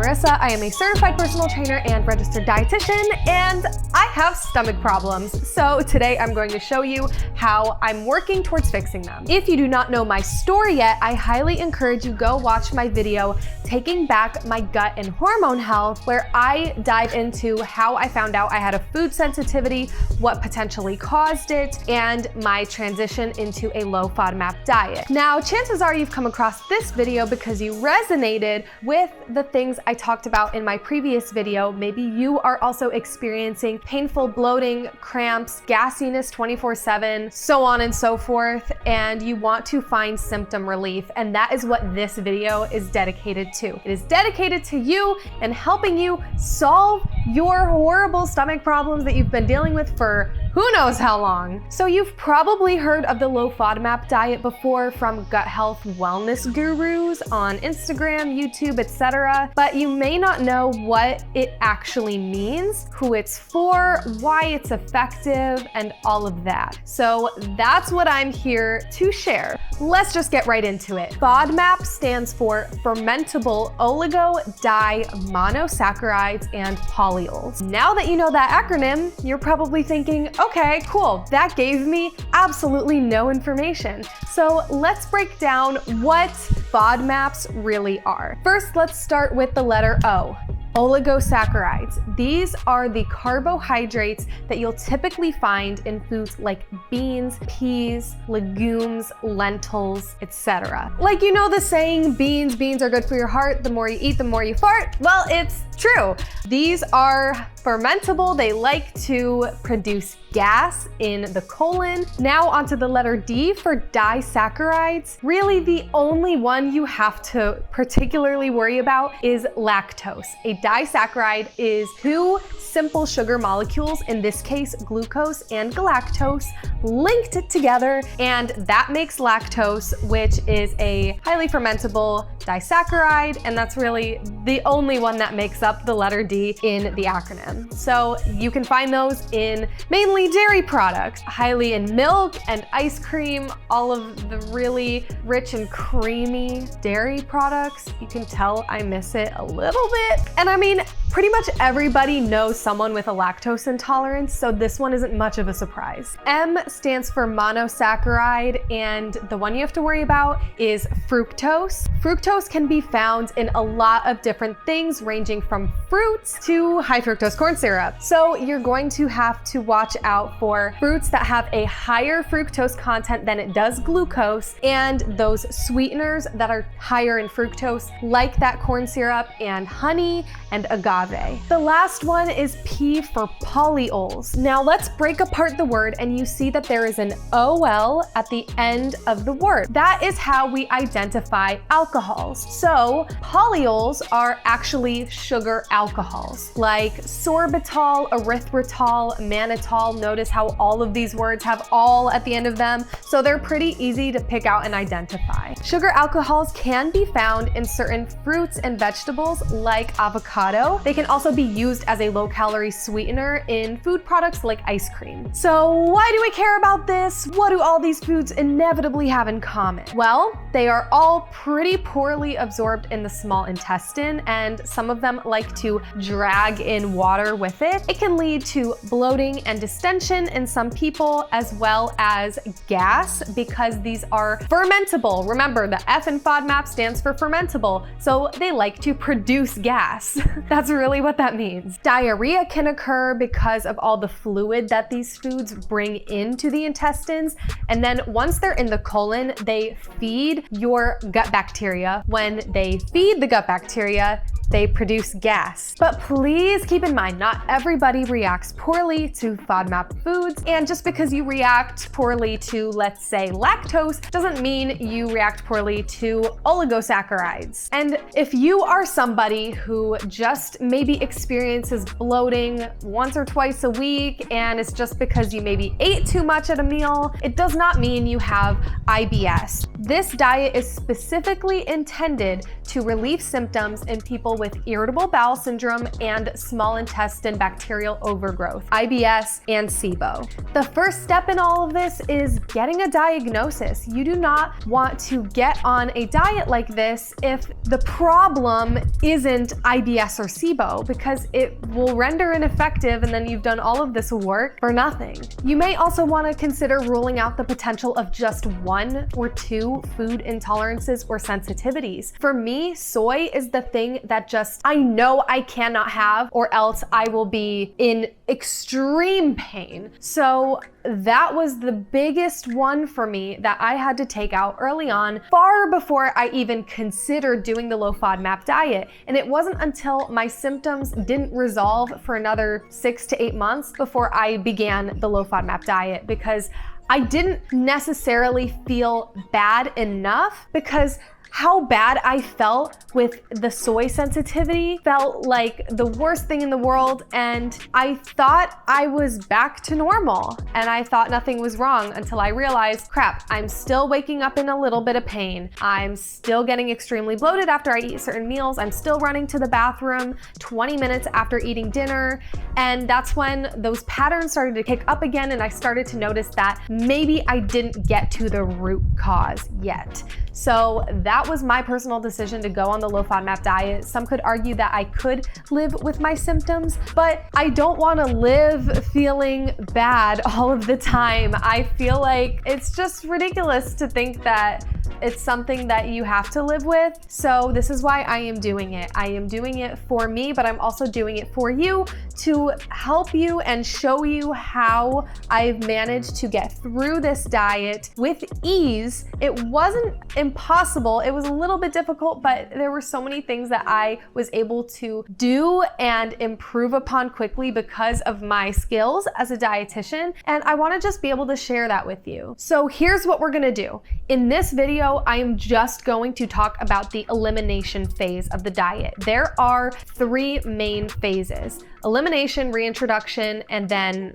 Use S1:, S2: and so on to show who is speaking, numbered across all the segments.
S1: Marissa. I am a certified personal trainer and registered dietitian, and I have stomach problems. So today I'm going to show you how I'm working towards fixing them. If you do not know my story yet, I highly encourage you go watch my video, Taking Back My Gut and Hormone Health, where I dive into how I found out I had a food sensitivity, what potentially caused it, and my transition into a low FODMAP diet. Now, chances are you've come across this video because you resonated with the things I talked about in my previous video. Maybe you are also experiencing painful bloating, cramps, gassiness 24/7, so on and so forth, and you want to find symptom relief, and that is what this video is dedicated to. It is dedicated to you and helping you solve your horrible stomach problems that you've been dealing with for who knows how long. So you've probably heard of the low FODMAP diet before from gut health wellness gurus on Instagram, YouTube, etc. But you may not know what it actually means, who it's for, why it's effective, and all of that. So that's what I'm here to share. Let's just get right into it. FODMAP stands for fermentable oligo-di-monosaccharides and polyols. Now that you know that acronym, you're probably thinking, okay, cool, that gave me absolutely no information. So let's break down what FODMAPs really are. First, let's start with the letter O. Oligosaccharides. These are the carbohydrates that you'll typically find in foods like beans, peas, legumes, lentils, etc. Like, you know the saying, beans are good for your heart, the more you eat, the more you fart? Well, it's true. These are fermentable. They like to produce gas in the colon. Now onto the letter D for disaccharides. Really, the only one you have to particularly worry about is lactose. A disaccharide is two simple sugar molecules, in this case glucose and galactose, linked together, and that makes lactose, which is a highly fermentable disaccharide, and that's really the only one that makes up the letter D in the acronym. So you can find those in mainly dairy products, highly in milk and ice cream, all of the really rich and creamy dairy products. You can tell I miss it a little bit. And I mean, pretty much everybody knows someone with a lactose intolerance, so this one isn't much of a surprise. M stands for monosaccharide, and the one you have to worry about is fructose. Fructose can be found in a lot of different things, ranging from fruits to high fructose corn syrup. So you're going to have to watch out for fruits that have a higher fructose content than it does glucose, and those sweeteners that are higher in fructose, like that corn syrup and honey and agave. The last one is P for polyols. Now let's break apart the word, and you see that there is an OL at the end of the word. That is how we identify alcohols. So polyols are actually sugar alcohols, like sorbitol, erythritol, mannitol. Notice how all of these words have all at the end of them, so they're pretty easy to pick out and identify. Sugar alcohols can be found in certain fruits and vegetables like avocado. They can also be used as a low-calorie sweetener in food products like ice cream. So why do we care about this? What do all these foods inevitably have in common? Well, they are all pretty poorly absorbed in the small intestine, and some of them like to drag in water with it. It can lead to bloating and distension in some people, as well as gas, because these are fermentable. Remember, the F in FODMAP stands for fermentable, so they like to produce gas. That's really what that means. Diarrhea can occur because of all the fluid that these foods bring into the intestines, and then once they're in the colon, they feed your gut bacteria. When they feed the gut bacteria, they produce gas. But please keep in mind, not everybody reacts poorly to FODMAP foods, and just because you react poorly to, let's say, lactose, doesn't mean you react poorly to oligosaccharides. And if you are somebody who just maybe experiences bloating once or twice a week, and it's just because you maybe ate too much at a meal, it does not mean you have IBS. This diet is specifically intended to relieve symptoms in people deal with irritable bowel syndrome and small intestine bacterial overgrowth, IBS, and SIBO. The first step in all of this is getting a diagnosis. You do not want to get on a diet like this if the problem isn't IBS or SIBO, because it will render ineffective and then you've done all of this work for nothing. You may also want to consider ruling out the potential of just 1 or 2 food intolerances or sensitivities. For me, soy is the thing that just I know I cannot have, or else I will be in extreme pain. So that was the biggest one for me that I had to take out early on, far before I even considered doing the low FODMAP diet. And it wasn't until my symptoms didn't resolve for another 6 to 8 months before I began the low FODMAP diet, because I didn't necessarily feel bad enough, because how bad I felt with the soy sensitivity felt like the worst thing in the world, and I thought I was back to normal and I thought nothing was wrong until I realized, crap, I'm still waking up in a little bit of pain. I'm still getting extremely bloated after I eat certain meals. I'm still running to the bathroom 20 minutes after eating dinner. And that's when those patterns started to kick up again, and I started to notice that maybe I didn't get to the root cause yet. So that was my personal decision to go on the low FODMAP diet. Some could argue that I could live with my symptoms, but I don't want to live feeling bad all of the time. I feel like it's just ridiculous to think that it's something that you have to live with. So this is why I am doing it. I am doing it for me, but I'm also doing it for you to help you and show you how I've managed to get through this diet with ease. It wasn't impossible. It was a little bit difficult, but there were so many things that I was able to do and improve upon quickly because of my skills as a dietitian. And I want to just be able to share that with you. So here's what we're going to do. In this video, I am just going to talk about the elimination phase of the diet. There are 3 main phases: elimination, reintroduction, and then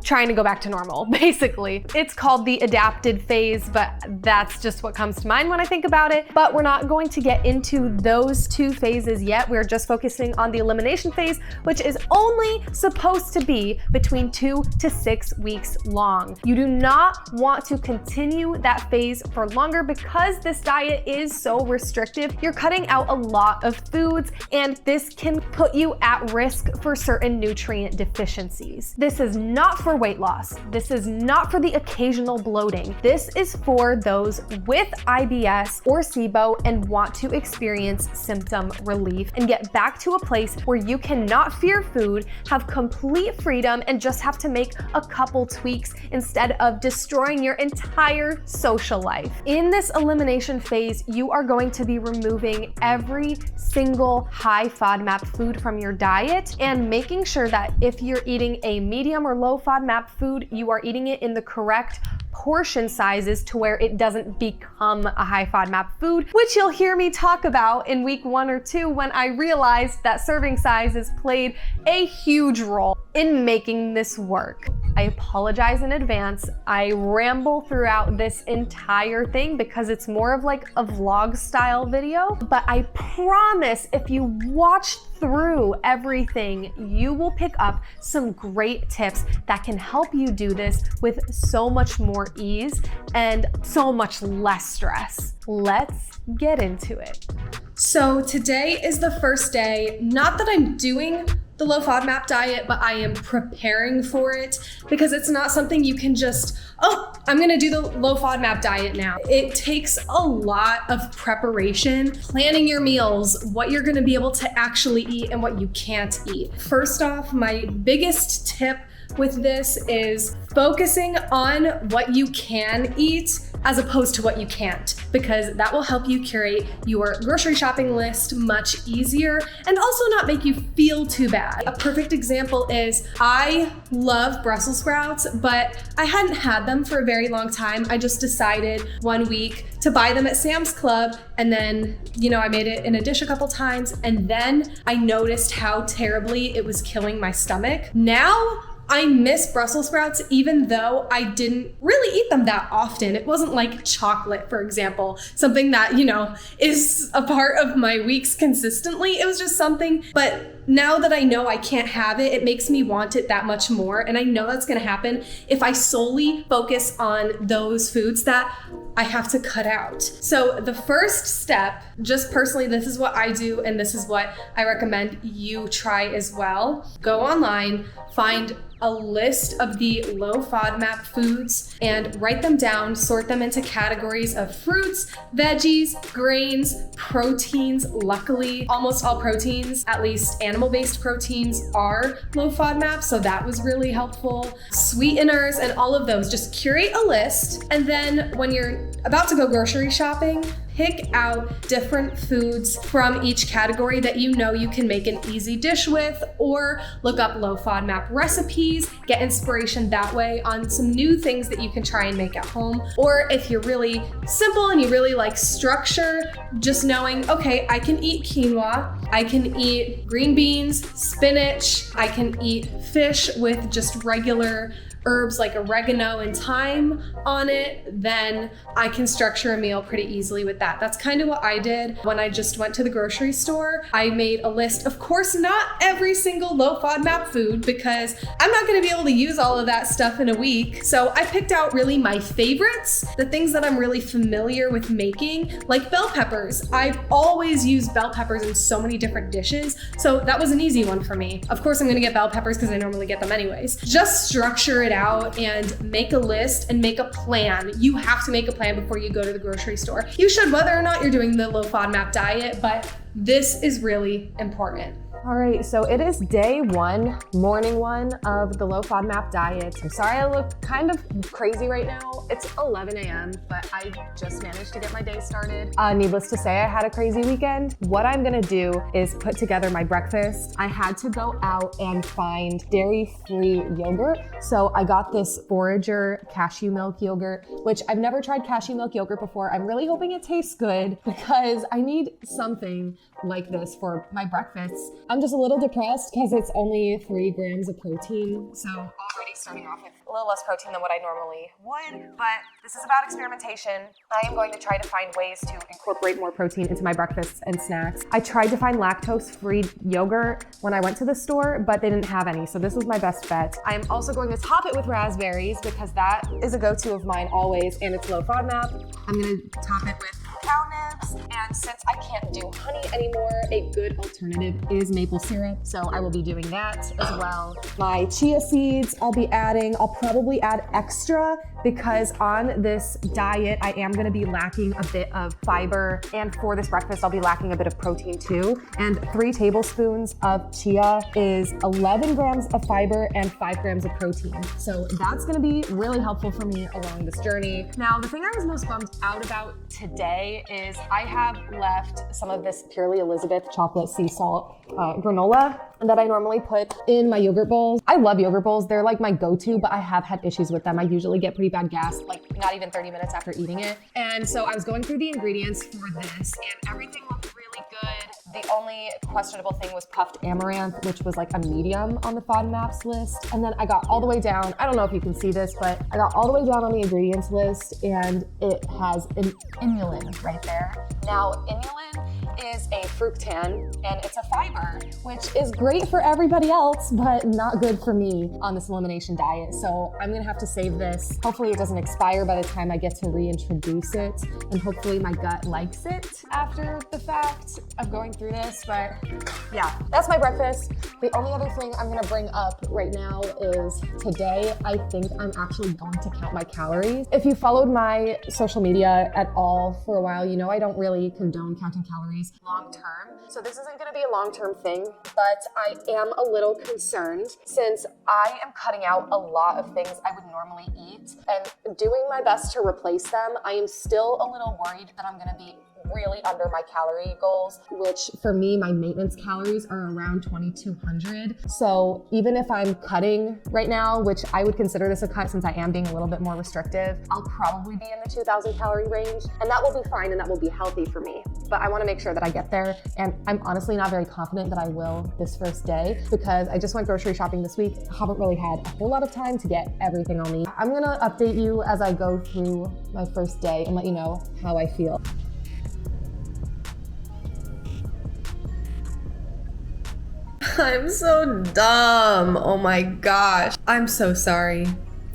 S1: trying to go back to normal, basically. It's called the adapted phase, but that's just what comes to mind when I think about it. But we're not going to get into those 2 phases yet. We're just focusing on the elimination phase, which is only supposed to be between 2 to 6 weeks long. You do not want to continue that phase for longer because this diet is so restrictive. You're cutting out a lot of foods, and this can put you at risk for certain nutrient deficiencies. This is not for weight loss. This is not for the occasional bloating. This is for those with IBS or SIBO and want to experience symptom relief and get back to a place where you cannot fear food, have complete freedom, and just have to make a couple tweaks instead of destroying your entire social life. In this elimination phase, you are going to be removing every single high FODMAP food from your diet and making sure that if you're eating a medium or low FODMAP food, you are eating it in the correct portion sizes to where it doesn't become a high FODMAP food, which you'll hear me talk about in week 1 or 2 when I realized that serving sizes played a huge role in making this work. I apologize in advance. I ramble throughout this entire thing because it's more of like a vlog style video, but I promise if you watch through everything, you will pick up some great tips that can help you do this with so much more ease and so much less stress. Let's get into it. So today is the first day, not that I'm doing the low FODMAP diet, but I am preparing for it because it's not something you can just, oh, I'm gonna do the low FODMAP diet now. It takes a lot of preparation, planning your meals, what you're gonna be able to actually eat and what you can't eat. First off, my biggest tip with this is focusing on what you can eat as opposed to what you can't, because that will help you curate your grocery shopping list much easier and also not make you feel too bad. A perfect example is I love Brussels sprouts, but I hadn't had them for a very long time. I just decided one week to buy them at Sam's Club, and then, I made it in a dish a couple times, and then I noticed how terribly it was killing my stomach. Now, I miss Brussels sprouts even though I didn't really eat them that often. It wasn't like chocolate, for example, something that, is a part of my weeks consistently. It was just something, but now that I know I can't have it, it makes me want it that much more. And I know that's gonna happen if I solely focus on those foods that I have to cut out. So the first step, just personally, this is what I do, and this is what I recommend you try as well. Go online, find a list of the low FODMAP foods and write them down, sort them into categories of fruits, veggies, grains, proteins. Luckily, almost all proteins, at least animal-based proteins, are low FODMAP, so that was really helpful. Sweeteners and all of those, just curate a list. And then when you're about to go grocery shopping, pick out different foods from each category that you know you can make an easy dish with, or look up low FODMAP recipes, get inspiration that way on some new things that you can try and make at home. Or if you're really simple and you really like structure, just knowing, okay, I can eat quinoa, I can eat green beans, spinach, I can eat fish with just regular herbs like oregano and thyme on it, then I can structure a meal pretty easily with that. That's kind of what I did when I just went to the grocery store. I made a list, of course, not every single low FODMAP food, because I'm not gonna be able to use all of that stuff in a week. So I picked out really my favorites, the things that I'm really familiar with making, like bell peppers. I've always used bell peppers in so many different dishes, so that was an easy one for me. Of course, I'm gonna get bell peppers because I normally get them anyways. Just structure it out and make a list and make a plan. You have to make a plan before you go to the grocery store. You should, whether or not you're doing the low FODMAP diet, but this is really important.
S2: All right, so it is day one, morning one of the low FODMAP diet. I'm sorry I look kind of crazy right now. It's 11 a.m., but I just managed to get my day started. Needless to say, I had a crazy weekend. What I'm gonna do is put together my breakfast. I had to go out and find dairy-free yogurt. So I got this Forager cashew milk yogurt, which I've never tried cashew milk yogurt before. I'm really hoping it tastes good because I need something like this for my breakfast. I'm just a little depressed because it's only 3 grams of protein. So already starting off with a little less protein than what I normally would, but this is about experimentation. I am going to try to find ways to incorporate more protein into my breakfasts and snacks. I tried to find lactose-free yogurt when I went to the store, but they didn't have any. So this was my best bet. I am also going to top it with raspberries because that is a go-to of mine always, and it's low FODMAP. I'm gonna top it with cow nibs, and since I can't do honey anymore, a good alternative is maple syrup, so I will be doing that as well. My chia seeds I'll be adding. I'll probably add extra because on this diet I am going to be lacking a bit of fiber, and for this breakfast I'll be lacking a bit of protein too. And 3 tablespoons of chia is 11 grams of fiber and 5 grams of protein, so that's going to be really helpful for me along this journey. Now, the thing I was most bummed out about today is I have left some of this Purely Elizabeth chocolate sea salt granola that I normally put in my yogurt bowls. I love yogurt bowls. They're like my go-to, but I have had issues with them. I usually get pretty bad gas, like not even 30 minutes after eating it. And so I was going through the ingredients for this and everything looked really good. The only questionable thing was puffed amaranth, which was like a medium on the FODMAPs list. And then I got all the way down. I don't know if you can see this, but I got all the way down on the ingredients list and it has an inulin right there. Now, inulin is a fructan and it's a fiber, which is great for everybody else, but not good for me on this elimination diet. So I'm gonna have to save this. Hopefully it doesn't expire by the time I get to reintroduce it, and hopefully my gut likes it after the fact of going through this. But yeah, that's my breakfast. The only other thing I'm gonna bring up right now is today I think I'm actually going to count my calories. If you followed my social media at all for a while, you know I don't really condone counting calories long term. So this isn't gonna be a long-term thing, but I am a little concerned since I am cutting out a lot of things I would normally eat and doing my best to replace them. I am still a little worried that I'm gonna be really under my calorie goals, which for me, my maintenance calories are around 2,200. So even if I'm cutting right now, which I would consider this a cut since I am being a little bit more restrictive, I'll probably be in the 2,000 calorie range, and that will be fine and that will be healthy for me. But I want to make sure that I get there, and I'm honestly not very confident that I will this first day because I just went grocery shopping this week. I haven't really had a whole lot of time to get everything I'll need. I'm gonna update you as I go through my first day and let you know how I feel.
S1: I'm so dumb. Oh my gosh. I'm so sorry.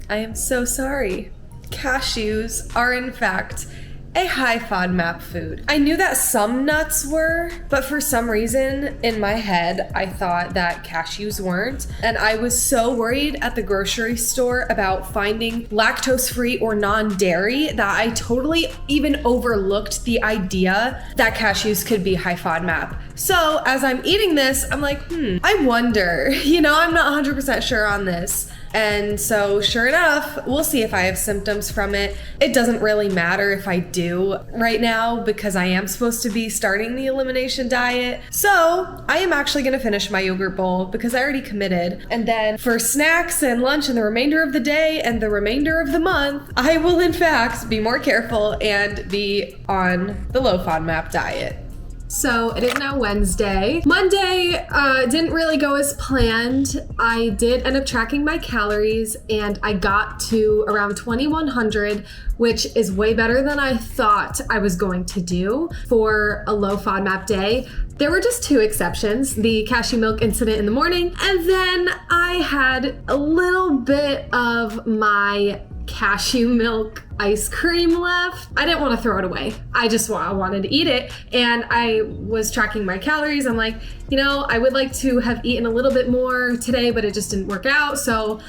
S1: I am so sorry. Cashews are in fact a high FODMAP food. I knew that some nuts were, but for some reason in my head, I thought that cashews weren't. And I was so worried at the grocery store about finding lactose-free or non-dairy that I totally even overlooked the idea that cashews could be high FODMAP. So as I'm eating this, I'm like, I wonder, I'm not 100% sure on this. And so sure enough, we'll see if I have symptoms from it. It doesn't really matter if I do right now because I am supposed to be starting the elimination diet. So I am actually gonna finish my yogurt bowl because I already committed. And then for snacks and lunch and the remainder of the day and the remainder of the month, I will in fact be more careful and be on the low FODMAP diet. So it is now Wednesday. Monday didn't really go as planned. I did end up tracking my calories and I got to around 2,100, which is way better than I thought I was going to do for a low FODMAP day. There were just two exceptions, the cashew milk incident in the morning, and then I had a little bit of my cashew milk ice cream left. I didn't want to throw it away. I wanted to eat it. And I was tracking my calories. I'm like, I would like to have eaten a little bit more today, but it just didn't work out. So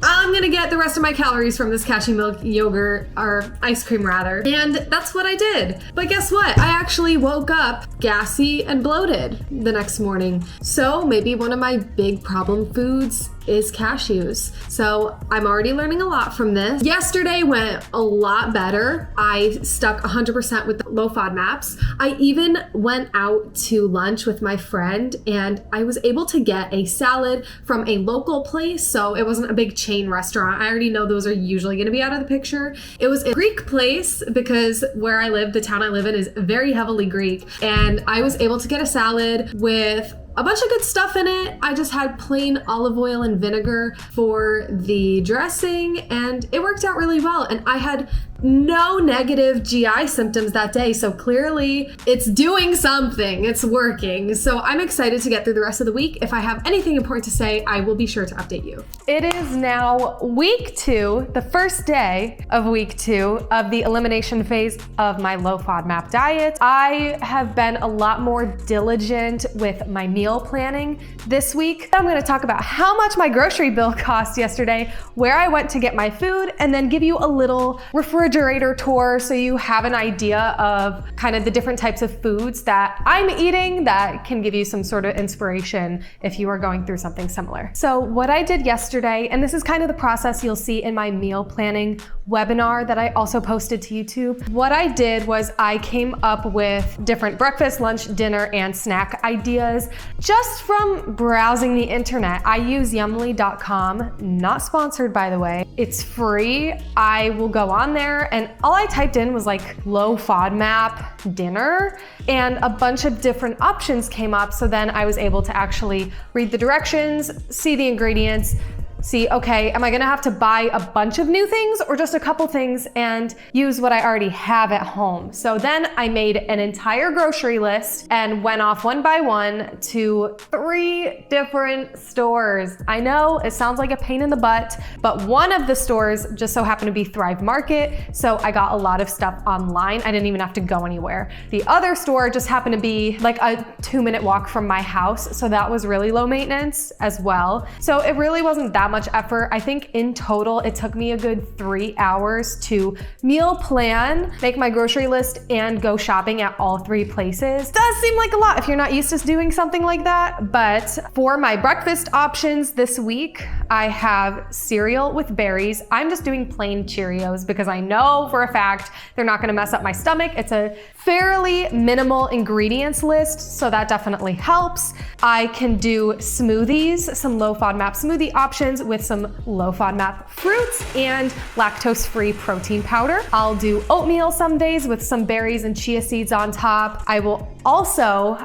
S1: I'm gonna get the rest of my calories from this cashew milk yogurt, or ice cream rather. And that's what I did. But guess what? I actually woke up gassy and bloated the next morning. So maybe one of my big problem foods is cashews. So I'm already learning a lot from this. Yesterday went a lot better. I stuck 100% with the low FODMAPs. I even went out to lunch with my friend and I was able to get a salad from a local place. So it wasn't a big chain restaurant. I already know those are usually gonna be out of the picture. It was a Greek place because where I live, the town I live in is very heavily Greek. And I was able to get a salad with a bunch of good stuff in it. I just had plain olive oil and vinegar for the dressing and it worked out really well. And I had no negative GI symptoms that day. So clearly it's doing something, it's working. So I'm excited to get through the rest of the week. If I have anything important to say, I will be sure to update you. It is now week 2, the first day of week 2 of the elimination phase of my low FODMAP diet. I have been a lot more diligent with my meal planning this week. I'm gonna talk about how much my grocery bill cost yesterday, where I went to get my food, and then give you a little refrigerator tour so you have an idea of kind of the different types of foods that I'm eating that can give you some sort of inspiration if you are going through something similar. So what I did yesterday, and this is kind of the process you'll see in my meal planning webinar that I also posted to YouTube. What I did was I came up with different breakfast, lunch, dinner, and snack ideas just from browsing the internet. I use Yummly.com, not sponsored by the way. It's free. I will go on there and all I typed in was like low FODMAP dinner and a bunch of different options came up. So then I was able to actually read the directions, see the ingredients, see, okay, am I gonna have to buy a bunch of new things or just a couple things and use what I already have at home? So then I made an entire grocery list and went off one by one to 3 different stores. I know it sounds like a pain in the butt, but one of the stores just so happened to be Thrive Market. So I got a lot of stuff online. I didn't even have to go anywhere. The other store just happened to be like a 2-minute walk from my house. So that was really low maintenance as well. So it really wasn't that that much effort. I think in total, it took me a good 3 hours to meal plan, make my grocery list, and go shopping at all 3 places. Does seem like a lot if you're not used to doing something like that, but for my breakfast options this week, I have cereal with berries. I'm just doing plain Cheerios because I know for a fact they're not gonna mess up my stomach. It's a fairly minimal ingredients list, so that definitely helps. I can do smoothies, some low FODMAP smoothie options with some low FODMAP fruits and lactose-free protein powder. I'll do oatmeal some days with some berries and chia seeds on top. I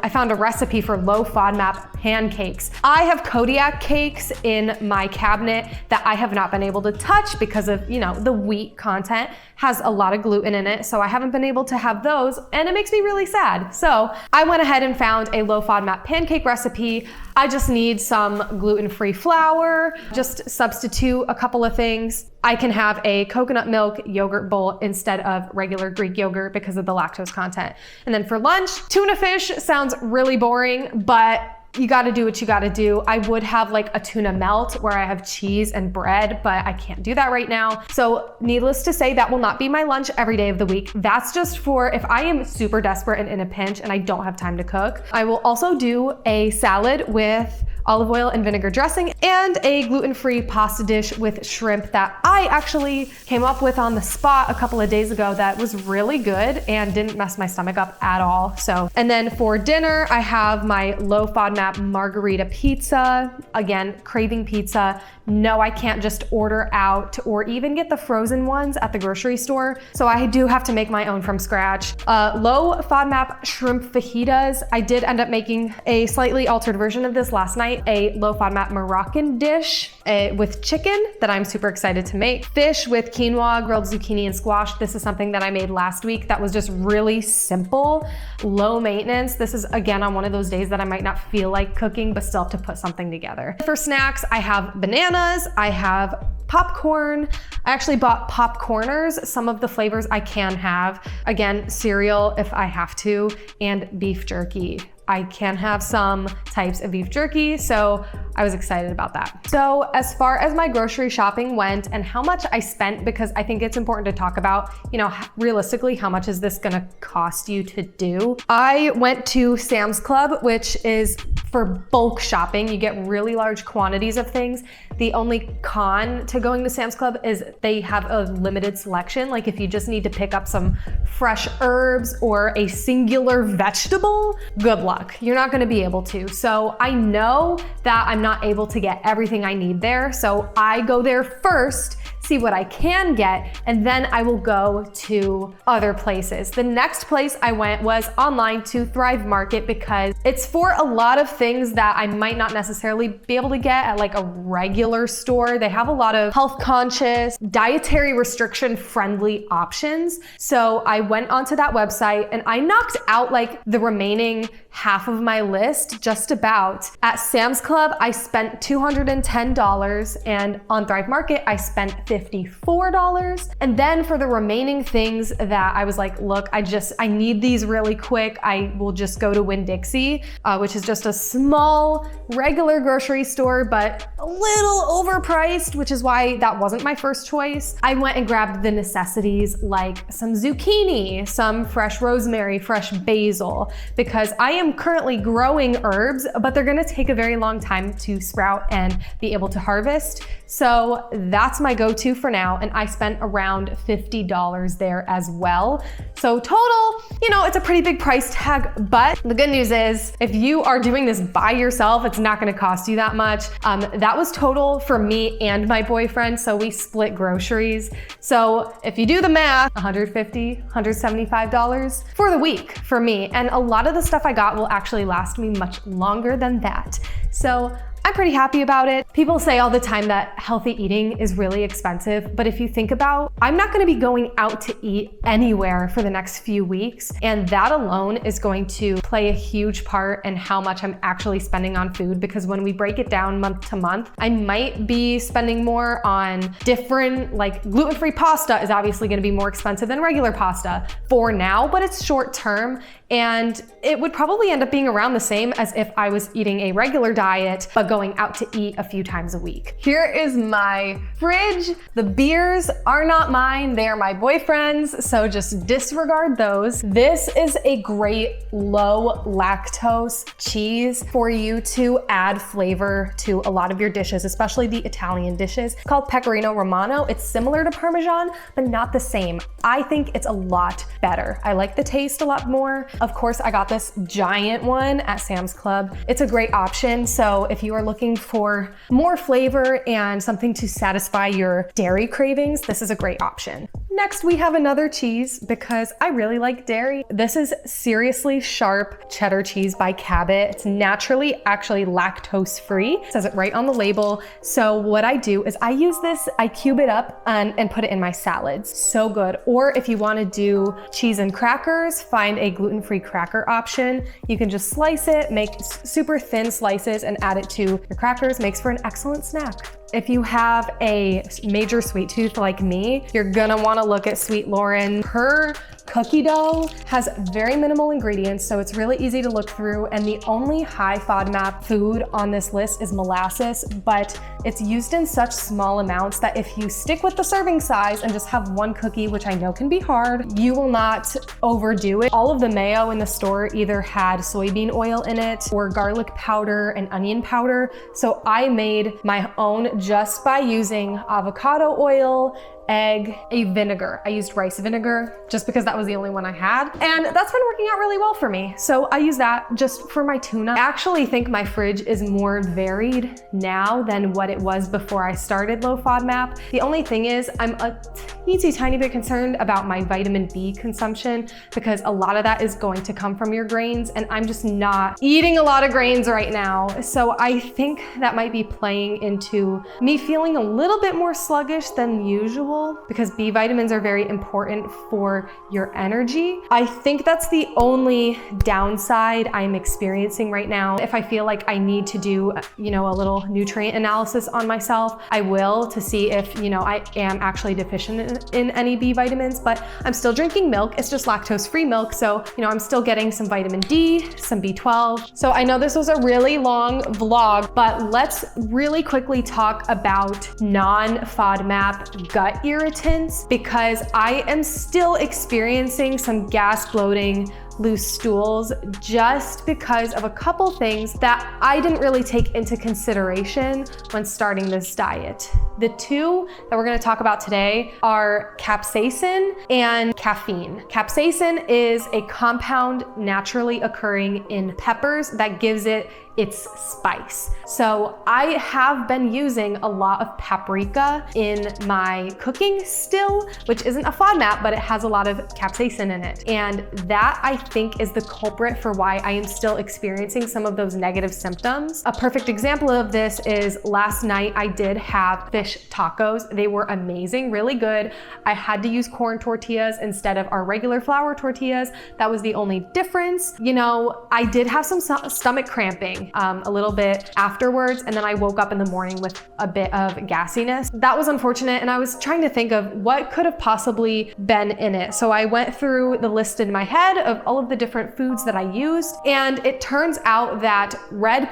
S1: found a recipe for low FODMAP pancakes. I have Kodiak cakes in my cabinet that I have not been able to touch because of, the wheat content has a lot of gluten in it. So I haven't been able to have those and it makes me really sad. So I went ahead and found a low FODMAP pancake recipe. I just need some gluten-free flour, just substitute a couple of things. I can have a coconut milk yogurt bowl instead of regular Greek yogurt because of the lactose content. And then for lunch, tuna fish sounds really boring, but you gotta do what you gotta do. I would have like a tuna melt where I have cheese and bread, but I can't do that right now. So needless to say, that will not be my lunch every day of the week. That's just for if I am super desperate and in a pinch and I don't have time to cook. I will also do a salad with olive oil and vinegar dressing and a gluten-free pasta dish with shrimp that I actually came up with on the spot a couple of days ago that was really good and didn't mess my stomach up at all. And then for dinner, I have my low FODMAP margarita pizza. Again, craving pizza. No, I can't just order out or even get the frozen ones at the grocery store. So I do have to make my own from scratch. Low FODMAP shrimp fajitas. I did end up making a slightly altered version of this last night, a low FODMAP Moroccan dish with chicken that I'm super excited to make. Fish with quinoa, grilled zucchini, and squash. This is something that I made last week that was just really simple, low maintenance. This is again on one of those days that I might not feel like cooking, but still have to put something together. For snacks, I have bananas, I have popcorn. I actually bought popcorners, some of the flavors I can have. Again, cereal if I have to, and beef jerky. I can have some types of beef jerky, so I was excited about that. So as far as my grocery shopping went and how much I spent, because I think it's important to talk about, realistically, how much is this gonna cost you to do? I went to Sam's Club, which is for bulk shopping. You get really large quantities of things. The only con to going to Sam's Club is they have a limited selection. Like if you just need to pick up some fresh herbs or a singular vegetable, good luck. You're not gonna be able to. So I know that I'm not able to get everything I need there. So I go there first, see what I can get, and then I will go to other places. The next place I went was online to Thrive Market because it's for a lot of things that I might not necessarily be able to get at like a regular store. They have a lot of health conscious, dietary restriction friendly options. So I went onto that website and I knocked out like the remaining half of my list just about. At Sam's Club, I spent $210 and on Thrive Market, I spent $54. And then for the remaining things that I was like, look, I need these really quick. I will just go to Winn-Dixie, which is just a small regular grocery store, but a little overpriced, which is why that wasn't my first choice. I went and grabbed the necessities like some zucchini, some fresh rosemary, fresh basil, because I am currently growing herbs, but they're gonna take a very long time to sprout and be able to harvest. So that's my go-to for now. And I spent around $50 there as well. So total, it's a pretty big price tag, but the good news is if you are doing this by yourself, it's not gonna cost you that much. That was total for me and my boyfriend. So we split groceries. So if you do the math, $150, $175 for the week for me. And a lot of the stuff I got will actually last me much longer than that. So I'm pretty happy about it. People say all the time that healthy eating is really expensive, but if you think about, I'm not gonna be going out to eat anywhere for the next few weeks, and that alone is going to play a huge part in how much I'm actually spending on food, because when we break it down month to month, I might be spending more on different, like gluten-free pasta is obviously gonna be more expensive than regular pasta for now, but it's short term, and it would probably end up being around the same as if I was eating a regular diet, but going going out to eat a few times a week. Here is my fridge. The beers are not mine, they are my boyfriend's, so just disregard those. This is a great low lactose cheese for you to add flavor to a lot of your dishes, especially the Italian dishes. It's called Pecorino Romano. It's similar to Parmesan, but not the same. I think it's a lot better. I like the taste a lot more. Of course, I got this giant one at Sam's Club. It's a great option. So if you are looking for more flavor and something to satisfy your dairy cravings, this is a great option. Next, we have another cheese because I really like dairy. This is Seriously Sharp cheddar cheese by Cabot. It's naturally actually lactose free. It says it right on the label. So what I do is I use this, I cube it up and put it in my salads. So good. Or if you want to do cheese and crackers, find a gluten-free cracker option. You can just slice it, make super thin slices and add it to your crackers. Makes for an excellent snack. If you have a major sweet tooth like me, you're gonna wanna look at Sweet Lauren. Her cookie dough has very minimal ingredients, so it's really easy to look through, and the only high FODMAP food on this list is molasses, but it's used in such small amounts that if you stick with the serving size and just have one cookie, which I know can be hard, you will not overdo it. All of the mayo in the store either had soybean oil in it or garlic powder and onion powder, so I made my own just by using avocado oil, egg, a vinegar. I used rice vinegar just because that was the only one I had. And that's been working out really well for me. So I use that just for my tuna. I actually think my fridge is more varied now than what it was before I started low FODMAP. The only thing is I'm a tiny bit concerned about my vitamin B consumption because a lot of that is going to come from your grains and I'm just not eating a lot of grains right now. So I think that might be playing into me feeling a little bit more sluggish than usual because B vitamins are very important for your energy. I think that's the only downside I'm experiencing right now. If I feel like I need to do, a little nutrient analysis on myself, I will to see if, I am actually deficient in any B vitamins, but I'm still drinking milk. It's just lactose-free milk. So, I'm still getting some vitamin D, some B12. So I know this was a really long vlog, but let's really quickly talk about non-FODMAP gut irritants because I am still experiencing some gas, bloating, loose stools just because of a couple things that I didn't really take into consideration when starting this diet. The two that we're going to talk about today are capsaicin and caffeine. Capsaicin is a compound naturally occurring in peppers that gives it its spice. So I have been using a lot of paprika in my cooking still, which isn't a FODMAP, but it has a lot of capsaicin in it. And that I think is the culprit for why I am still experiencing some of those negative symptoms. A perfect example of this is last night I did have fish tacos. They were amazing, really good. I had to use corn tortillas instead of our regular flour tortillas. That was the only difference. I did have some stomach cramping a little bit afterwards, and then I woke up in the morning with a bit of gassiness. That was unfortunate, and I was trying to think of what could have possibly been in it. So I went through the list in my head of all of the different foods that I used, and it turns out that red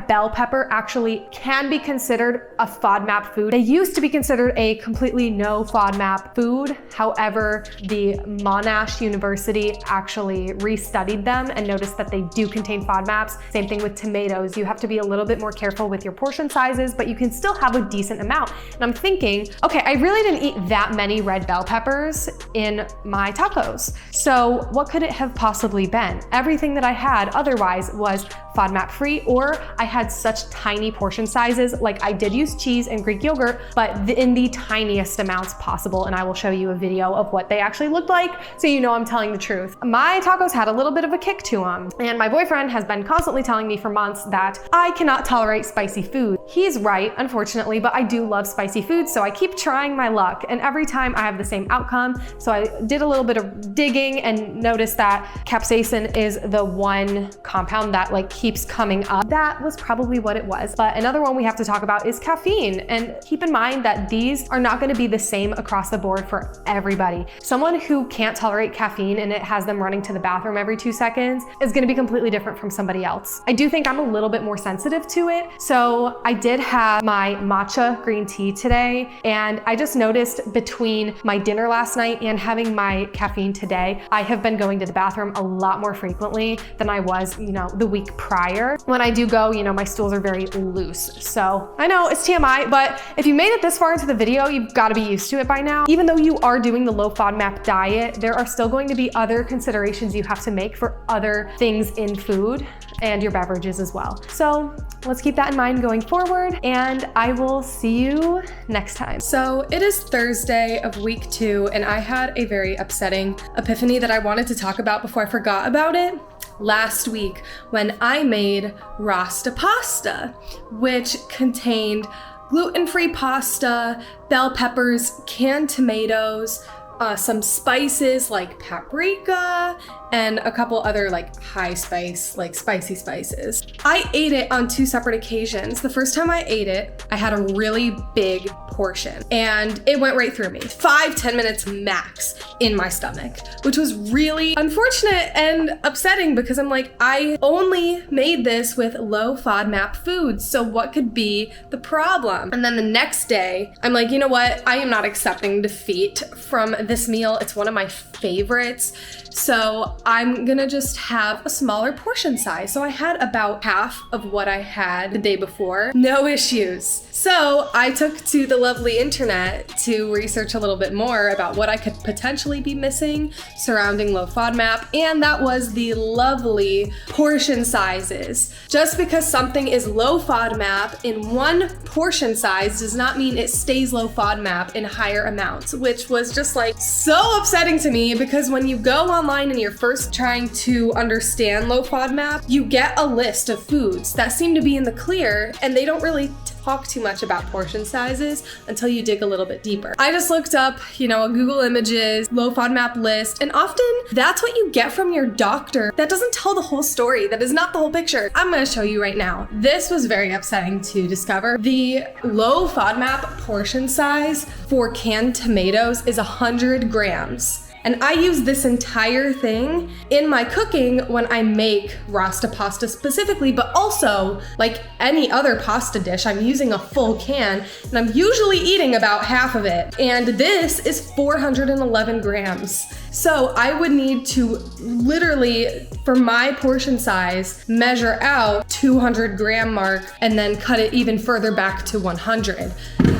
S1: bell pepper actually can be considered a FODMAP food. They used to be considered a completely no FODMAP food. However, the Monash University actually restudied them and noticed that they do contain FODMAPs. Same thing with tomatoes. You have to be a little bit more careful with your portion sizes, but you can still have a decent amount. And I'm thinking, okay, I really didn't eat that many red bell peppers in my tacos. So what could it have possibly been? Everything that I had otherwise was FODMAP free, or I had such tiny portion sizes. Like I did use cheese and Greek yogurt, but in the tiniest amounts possible. And I will show you a video of what they actually looked like so I'm telling the truth. My tacos had a little bit of a kick to them. And my boyfriend has been constantly telling me for months that I cannot tolerate spicy food. He's right, unfortunately, but I do love spicy food, so I keep trying my luck. And every time I have the same outcome. So I did a little bit of digging and noticed that capsaicin is the one compound that keeps coming up. That was probably what it was. But another one we have to talk about is caffeine. And keep in mind that these are not gonna be the same across the board for everybody. Someone who can't tolerate caffeine and it has them running to the bathroom every 2 seconds is gonna be completely different from somebody else. I do think I'm a little bit more sensitive to it. So I did have my matcha green tea today, and I just noticed between my dinner last night and having my caffeine today, I have been going to the bathroom a lot more frequently than I was, the week prior. When I do go, my stools are very loose. So I know it's TMI, but if you made it this far into the video, you've got to be used to it by now. Even though you are doing the low FODMAP diet, there are still going to be other considerations you have to make for other things in food and your beverages as well. So let's keep that in mind going forward, and I will see you next time. So it is Thursday of week 2, and I had a very upsetting epiphany that I wanted to talk about before I forgot about it. Last week when I made Rasta pasta, which contained gluten-free pasta, bell peppers, canned tomatoes, some spices like paprika, and a couple other high spice, spicy spices. I ate it on 2 separate occasions. The first time I ate it, I had a really big portion and it went right through me. 5-10 minutes max in my stomach, which was really unfortunate and upsetting because I'm like, I only made this with low FODMAP foods, so what could be the problem? And then the next day, I'm like, you know what? I am not accepting defeat from this meal. It's one of my favorites. So I'm gonna just have a smaller portion size. So I had about half of what I had the day before. No issues. So I took to the lovely internet to research a little bit more about what I could potentially be missing surrounding low FODMAP, and that was the lovely portion sizes. Just because something is low FODMAP in one portion size does not mean it stays low FODMAP in higher amounts, which was just so upsetting to me because when you go online and you're first trying to understand low FODMAP, you get a list of foods that seem to be in the clear and they don't really talk too much about portion sizes until you dig a little bit deeper. I just looked up, a Google Images, low FODMAP list, and often that's what you get from your doctor. That doesn't tell the whole story. That is not the whole picture. I'm gonna show you right now. This was very upsetting to discover. The low FODMAP portion size for canned tomatoes is 100 grams. And I use this entire thing in my cooking when I make Rasta pasta specifically, but also like any other pasta dish, I'm using a full can and I'm usually eating about half of it. And this is 411 grams. So I would need to literally, for my portion size, measure out 200 gram mark and then cut it even further back to 100.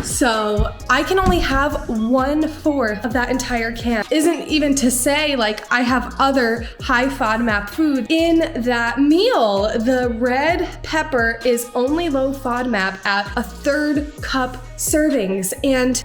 S1: So I can only have 1/4 of that entire can. Isn't even to say I have other high FODMAP food in that meal. The red pepper is only low FODMAP at 1/3 cup servings, and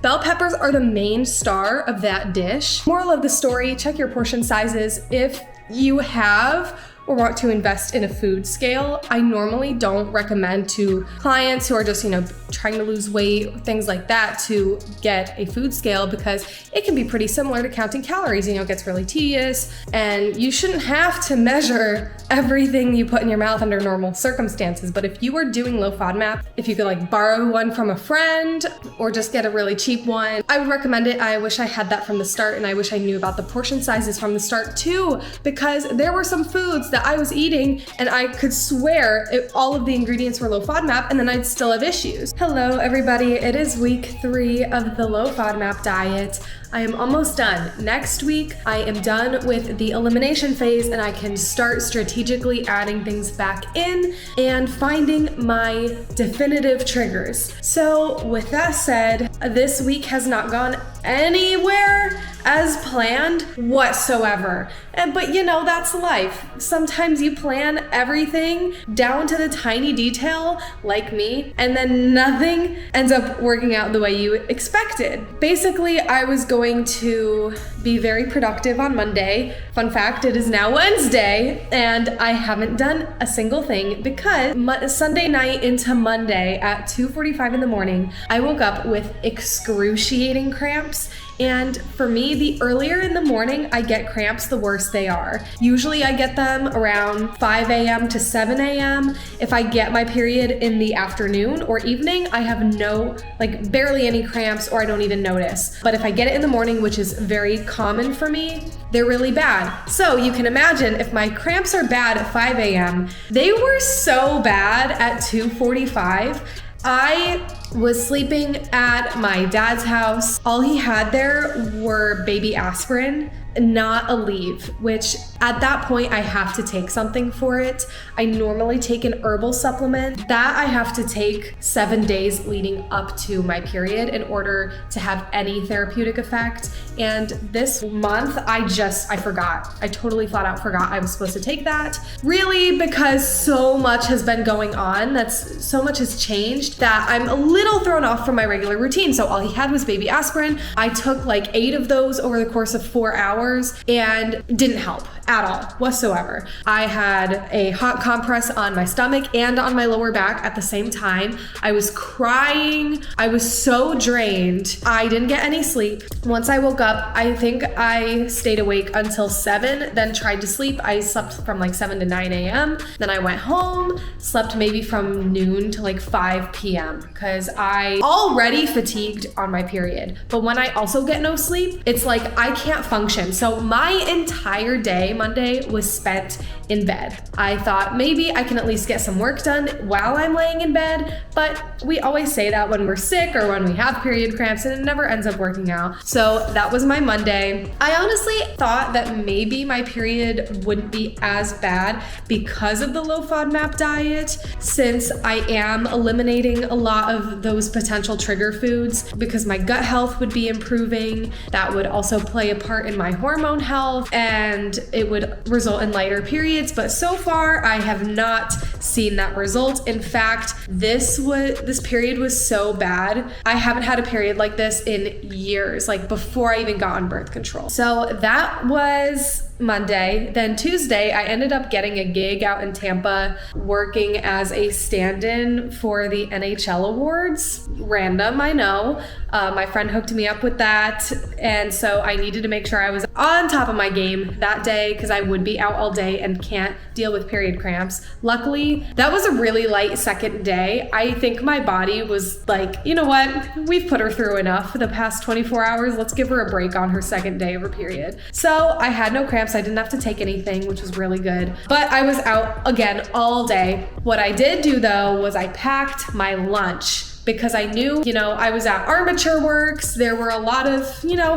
S1: bell peppers are the main star of that dish. Moral of the story, check your portion sizes if you have or want to invest in a food scale. I normally don't recommend to clients who are just, trying to lose weight, things like that, to get a food scale because it can be pretty similar to counting calories. It gets really tedious and you shouldn't have to measure everything you put in your mouth under normal circumstances. But if you are doing low FODMAP, if you could borrow one from a friend or just get a really cheap one, I would recommend it. I wish I had that from the start, and I wish I knew about the portion sizes from the start too, because there were some foods that I was eating and I could swear all of the ingredients were low FODMAP and then I'd still have issues. Hello everybody, it is week 3 of the low FODMAP diet. I am almost done. Next week, I am done with the elimination phase and I can start strategically adding things back in and finding my definitive triggers. So with that said, this week has not gone anywhere as planned whatsoever. But that's life. Sometimes you plan everything down to the tiny detail, like me, and then nothing ends up working out the way you expected. Basically, I was going to be very productive on Monday. Fun fact, it is now Wednesday and I haven't done a single thing because Sunday night into Monday at 2:45 in the morning, I woke up with excruciating cramps And for me, the earlier in the morning I get cramps, the worse they are. Usually I get them around 5 a.m. to 7 a.m. If I get my period in the afternoon or evening, I have barely any cramps, or I don't even notice. But if I get it in the morning, which is very common for me, they're really bad. So you can imagine if my cramps are bad at 5 a.m., they were so bad at 2:45. I was sleeping at my dad's house. All he had there were baby aspirin, not a leave, which at that point I have to take something for it. I normally take an herbal supplement that I have to take 7 days leading up to my period in order to have any therapeutic effect. And this month I forgot. I totally flat out forgot I was supposed to take that. Really, because so much has been going on, so much has changed that I'm a little thrown off from my regular routine. So all he had was baby aspirin. I took like 8 of those over the course of 4 hours and didn't help at all whatsoever. I had a hot compress on my stomach and on my lower back at the same time. I was crying. I was so drained. I didn't get any sleep. Once I woke up, I think I stayed awake until 7, then tried to sleep. I slept from like 7 to 9 a.m. Then I went home, slept maybe from noon to like 5 p.m. because I already fatigued on my period. But when I also get no sleep, it's like I can't function. So my entire day, Monday, was spent in bed. I thought maybe I can at least get some work done while I'm laying in bed, but we always say that when we're sick or when we have period cramps, and it never ends up working out. So that was my Monday. I honestly thought that maybe my period wouldn't be as bad because of the low FODMAP diet, since I am eliminating a lot of those potential trigger foods, because my gut health would be improving. That would also play a part in my hormone health, and it would result in lighter periods. But so far I have not seen that result. In fact, this period was so bad. I haven't had a period like this in years, like before I even got on birth control. So that was Monday. Then Tuesday, I ended up getting a gig out in Tampa working as a stand-in for the NHL awards. Random, I know. My friend hooked me up with that. And so I needed to make sure I was on top of my game that day because I would be out all day and can't deal with period cramps. Luckily, that was a really light second day. I think my body was like, you know what? We've put her through enough for the past 24 hours. Let's give her a break on her second day of her period. So I had no cramps. I didn't have to take anything, which was really good. But I was out again all day. What I did do though was I packed my lunch, because I knew, I was at Armature Works. There were a lot of,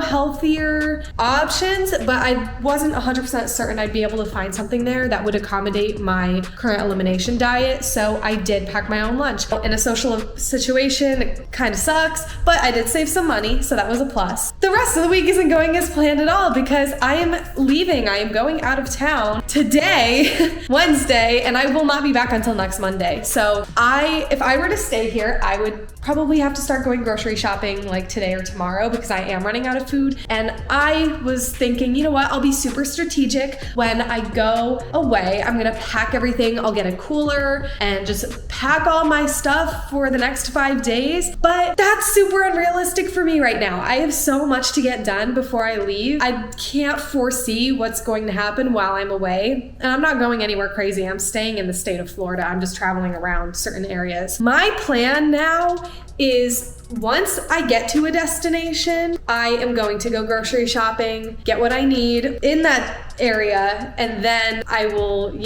S1: healthier options, but I wasn't 100% certain I'd be able to find something there that would accommodate my current elimination diet. So I did pack my own lunch. In a social situation, it kind of sucks, but I did save some money, so that was a plus. The rest of the week isn't going as planned at all because I am leaving. I am going out of town today, Wednesday, and I will not be back until next Monday. So if I were to stay here, I would probably have to start going grocery shopping like today or tomorrow because I am running out of food. And I was thinking, you know what, I'll be super strategic when I go away. I'm gonna pack everything. I'll get a cooler and just pack all my stuff for the next 5 days. But that's super unrealistic for me right now. I have so much to get done before I leave. I can't foresee what's going to happen while I'm away. And I'm not going anywhere crazy. I'm staying in the state of Florida. I'm just traveling around certain areas. My plan now is once I get to a destination, I am going to go grocery shopping, get what I need in that area, and then I will,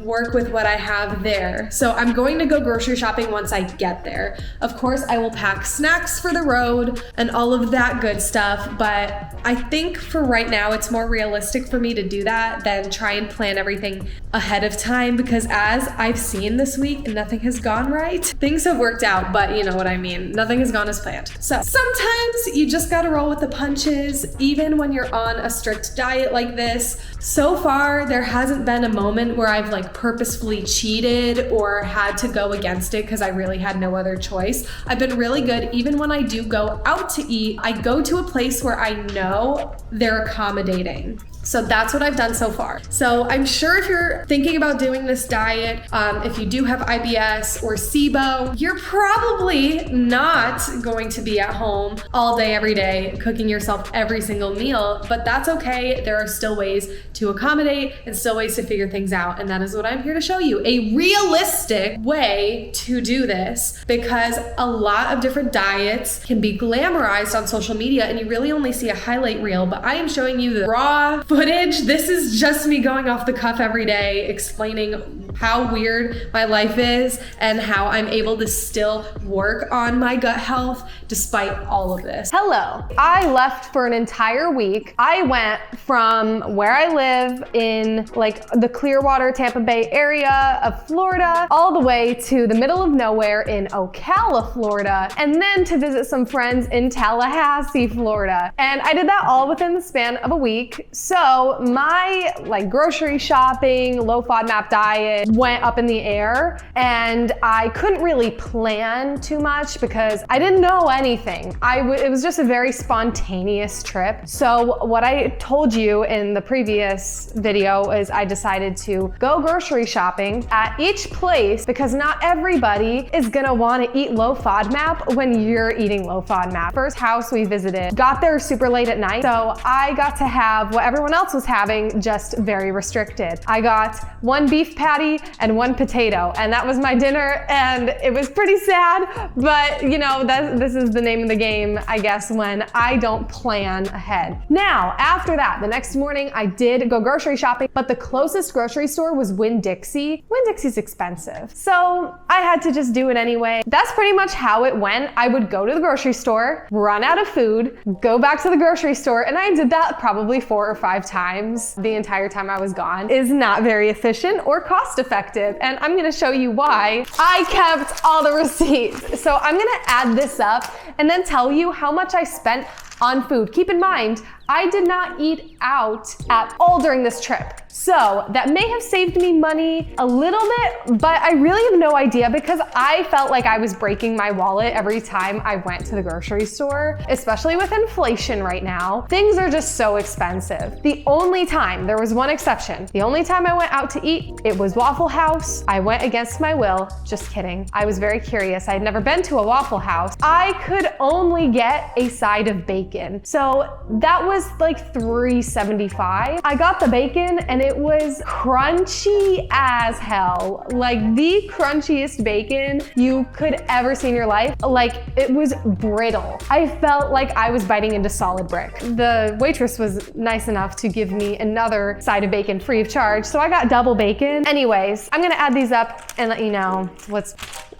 S1: work with what I have there. So I'm going to go grocery shopping once I get there. Of course, I will pack snacks for the road and all of that good stuff, but I think for right now, it's more realistic for me to do that than try and plan everything ahead of time, because as I've seen this week, nothing has gone right. Things have worked out, but you know what I mean. Nothing has gone as planned. So sometimes you just gotta roll with the punches, even when you're on a strict diet like this. So far, there hasn't been a moment where I've purposefully cheated or had to go against it because I really had no other choice. I've been really good. Even when I do go out to eat, I go to a place where I know they're accommodating. So that's what I've done so far. So I'm sure if you're thinking about doing this diet, if you do have IBS or SIBO, you're probably not going to be at home all day, every day, cooking yourself every single meal, but that's okay. There are still ways to accommodate and still ways to figure things out. And that is what I'm here to show you, a realistic way to do this, because a lot of different diets can be glamorized on social media and you really only see a highlight reel, but I am showing you the raw footage. This is just me going off the cuff every day, explaining how weird my life is and how I'm able to still work on my gut health despite all of this.
S2: Hello, I left for an entire week. I went from where I live in like the Clearwater, Tampa Bay area of Florida, all the way to the middle of nowhere in Ocala, Florida, and then to visit some friends in Tallahassee, Florida. And I did that all within the span of a week. So my like grocery shopping, low FODMAP diet went up in the air, and I couldn't really plan too much because I didn't know anything. It was just a very spontaneous trip. So what I told you in the previous video is I decided to go grocery shopping at each place because not everybody is gonna want to eat low FODMAP when you're eating low FODMAP. First house we visited, got there super late at night, so I got to have what everyone else was having, just very restricted. I got one beef patty and one potato, and that was my dinner, and it was pretty sad, but you know, this is the name of the game, I guess, when I don't plan ahead. Now, after that, the next morning I did go grocery shopping, but the closest grocery store was Winn-Dixie. Winn-Dixie's expensive, so I had to just do it anyway. That's pretty much how it went. I would go to the grocery store, run out of food, go back to the grocery store, and I did that probably 4 or 5 times the entire time I was gone. Is not very efficient or cost effective, and I'm gonna show you why. I kept all the receipts. So I'm gonna add this up and then tell you how much I spent on food. Keep in mind, I did not eat out at all during this trip. So that may have saved me money a little bit, but I really have no idea because I felt like I was breaking my wallet every time I went to the grocery store, especially with inflation right now. Things are just so expensive. The only time, there was one exception, the only time I went out to eat, it was Waffle House. I went against my will, just kidding. I was very curious. I had never been to a Waffle House. I could only get a side of bacon. So that was like $3.75. I got the bacon and it was crunchy as hell. Like the crunchiest bacon you could ever see in your life. Like it was brittle. I felt like I was biting into solid brick. The waitress was nice enough to give me another side of bacon free of charge, so I got double bacon. Anyways, I'm gonna add these up and let you know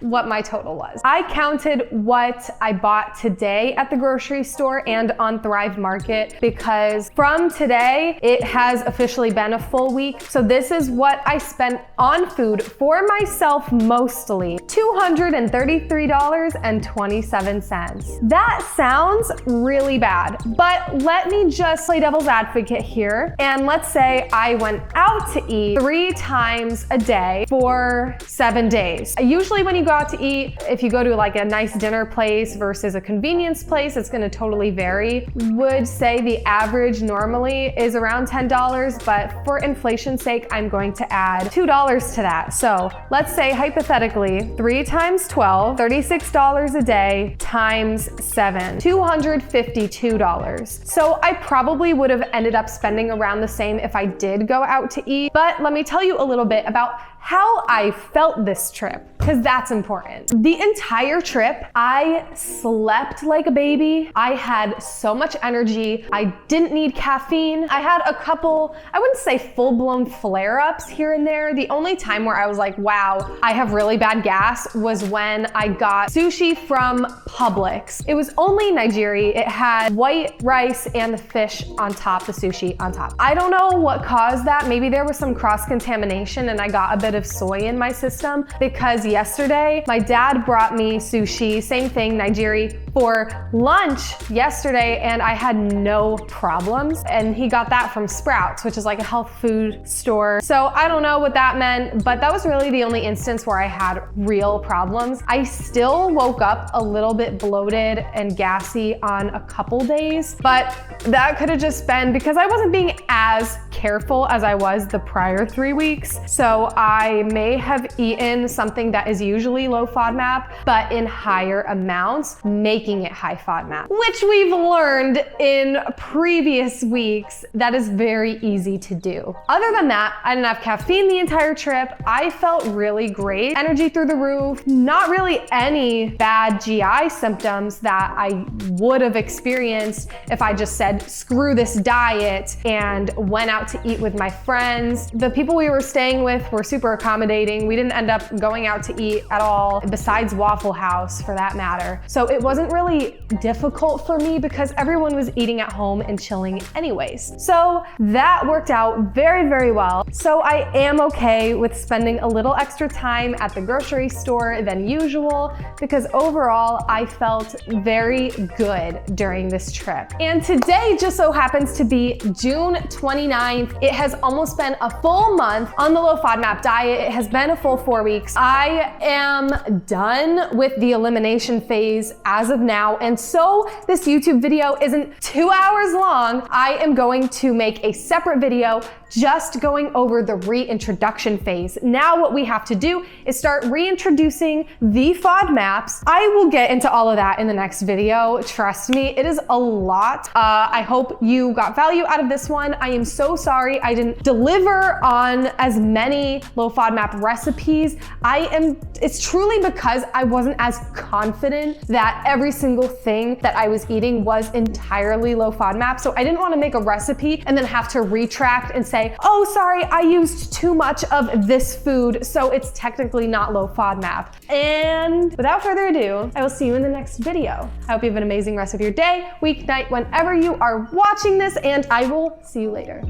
S2: what my total was. I counted what I bought today at the grocery store and on Thrive Market because from today, it has officially been a full week. So this is what I spent on food for myself mostly, $233.27. That sounds really bad, but let me just play devil's advocate here. And let's say I went out to eat 3 times a day for 7 days. Usually when you go out to eat, if you go to like a nice dinner place versus a convenience place, it's gonna totally vary. Would say the average normally is around $10, but for inflation's sake, I'm going to add $2 to that. So let's say hypothetically, 3 times 12, $36 a day times 7, $252. So I probably would have ended up spending around the same if I did go out to eat, but let me tell you a little bit about how I felt this trip, because that's important. The entire trip, I slept like a baby. I had so much energy. I didn't need caffeine. I had a couple, I wouldn't say full-blown flare-ups here and there. The only time where I was like, wow, I have really bad gas was when I got sushi from Publix. It was only nigiri. It had white rice and the fish on top, the sushi on top. I don't know what caused that. Maybe there was some cross-contamination and I got a bit of soy in my system because yesterday my dad brought me sushi, same thing, nigiri,
S1: for lunch yesterday and I had no problems. And he got that from Sprouts, which is like a health food store. So I don't know what that meant, but that was really the only instance where I had real problems. I still woke up a little bit bloated and gassy on a couple days, but that could have just been because I wasn't being as careful as I was the prior 3 weeks. So I may have eaten something that is usually low FODMAP, but in higher amounts, making it high FODMAP, which we've learned in previous weeks that is very easy to do. Other than that, I didn't have caffeine the entire trip. I felt really great, energy through the roof, not really any bad GI symptoms that I would have experienced if I just said, screw this diet and went out to eat with my friends. The people we were staying with were super accommodating. We didn't end up going out to eat at all, besides Waffle House for that matter. So it wasn't really difficult for me because everyone was eating at home and chilling anyways. So that worked out very, very well. So I am okay with spending a little extra time at the grocery store than usual because overall I felt very good during this trip. And today just so happens to be June 29th. It has almost been a full month on the low FODMAP diet. It has been a full 4 weeks. I am done with the elimination phase as of now. And so this YouTube video isn't 2 hours long. I am going to make a separate video just going over the reintroduction phase. Now what we have to do is start reintroducing the FODMAPs. I will get into all of that in the next video. Trust me, it is a lot. I hope you got value out of this one. I am so sorry I didn't deliver on as many low FODMAP recipes. It's truly because I wasn't as confident that every single thing that I was eating was entirely low FODMAP. So I didn't want to make a recipe and then have to retract and say, oh, sorry, I used too much of this food, so it's technically not low FODMAP. And without further ado, I will see you in the next video. I hope you have an amazing rest of your day, week, night, whenever you are watching this, and I will see you later.